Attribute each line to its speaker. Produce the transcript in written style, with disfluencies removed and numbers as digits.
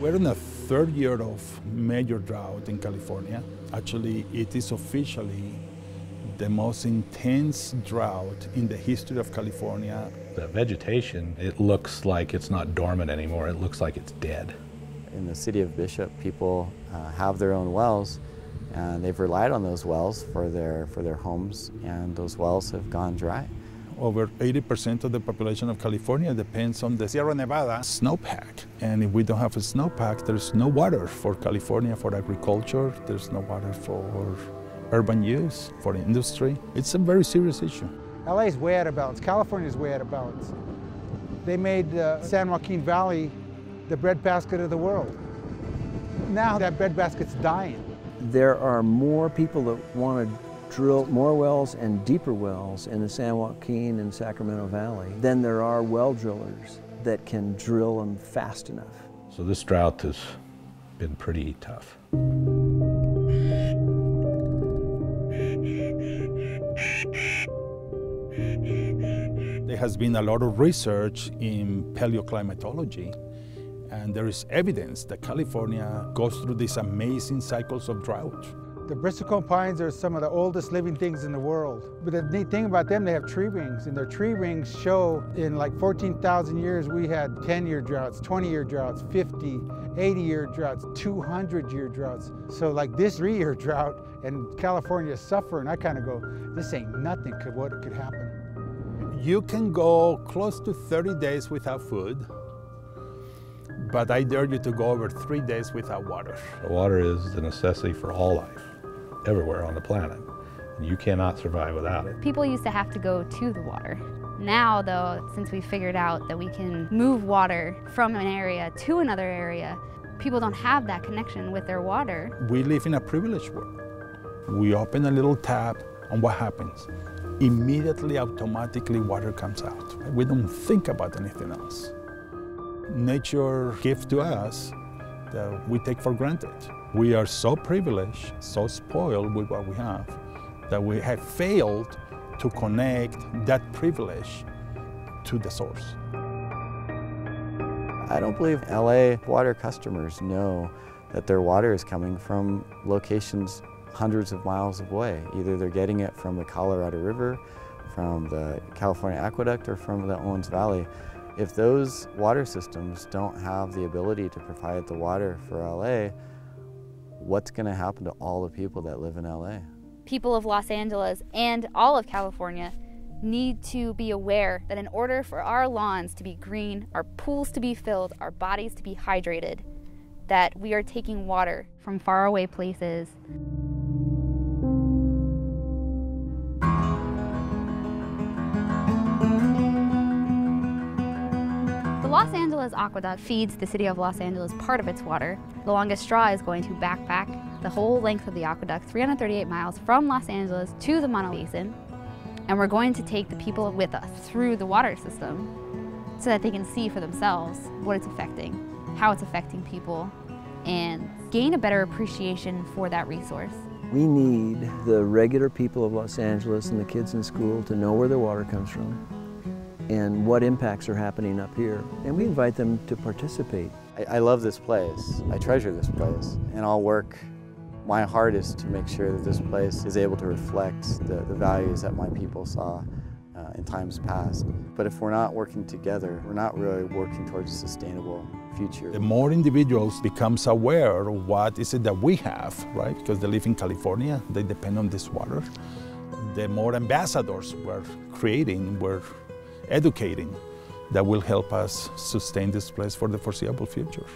Speaker 1: We're in the third year of major drought in California. Actually, it is officially the most intense drought in the history of California.
Speaker 2: The vegetation, it looks like it's not dormant anymore. It looks like it's dead.
Speaker 3: In the city of Bishop, people have their own wells, and they've relied on those wells for their homes, and those wells have gone dry.
Speaker 1: Over 80% of the population of California depends on the Sierra Nevada snowpack. And if we don't have a snowpack, there's no water for California, for agriculture. There's no water for urban use, for industry. It's a very serious issue.
Speaker 4: LA's way out of balance. California's way out of balance. They made San Joaquin Valley the breadbasket of the world. Now that breadbasket's dying.
Speaker 5: There are more people that want to drill more wells and deeper wells in the San Joaquin and Sacramento Valley than there are well drillers that can drill them fast enough.
Speaker 2: So this drought has been pretty tough.
Speaker 1: There has been a lot of research in paleoclimatology, and there is evidence that California goes through these amazing cycles of drought.
Speaker 4: The bristlecone pines are some of the oldest living things in the world. But the neat thing about them, they have tree rings, and their tree rings show in like 14,000 years, we had 10-year droughts, 20-year droughts, 50, 80-year droughts, 200-year droughts. So like this 3-year drought, and California's suffering, I kind of go, this ain't nothing what could happen.
Speaker 1: You can go close to 30 days without food, but I dare you to go over 3 days without water.
Speaker 2: Water is a necessity for all life, everywhere on the planet. And you cannot survive without it.
Speaker 6: People used to have to go to the water. Now, though, since we figured out that we can move water from an area to another area, people don't have that connection with their water.
Speaker 1: We live in a privileged world. We open a little tap, and what happens? Immediately, automatically, water comes out. We don't think about anything else. Nature gives to us that we take for granted. We are so privileged, so spoiled with what we have, that we have failed to connect that privilege to the source.
Speaker 3: I don't believe LA water customers know that their water is coming from locations hundreds of miles away. Either they're getting it from the Colorado River, from the California Aqueduct, or from the Owens Valley. If those water systems don't have the ability to provide the water for LA, what's going to happen to all the people that live in LA?
Speaker 6: People of Los Angeles and all of California need to be aware that in order for our lawns to be green, our pools to be filled, our bodies to be hydrated, that we are taking water from faraway places. The Los Angeles Aqueduct feeds the city of Los Angeles part of its water. The longest straw is going to backpack the whole length of the aqueduct, 338 miles from Los Angeles to the Basin, and we're going to take the people with us through the water system so that they can see for themselves what it's affecting, how it's affecting people, and gain a better appreciation for that resource.
Speaker 5: We need the regular people of Los Angeles and the kids in school to know where their water comes from and what impacts are happening up here, and we invite them to participate.
Speaker 3: I love this place. I treasure this place, and I'll work my hardest to make sure that this place is able to reflect the values that my people saw in times past. But if we're not working together, we're not really working towards a sustainable future.
Speaker 1: The more individuals becomes aware of what is it that we have, right? Because they live in California, they depend on this water. The more ambassadors we're creating, we're educating, that will help us sustain this place for the foreseeable future.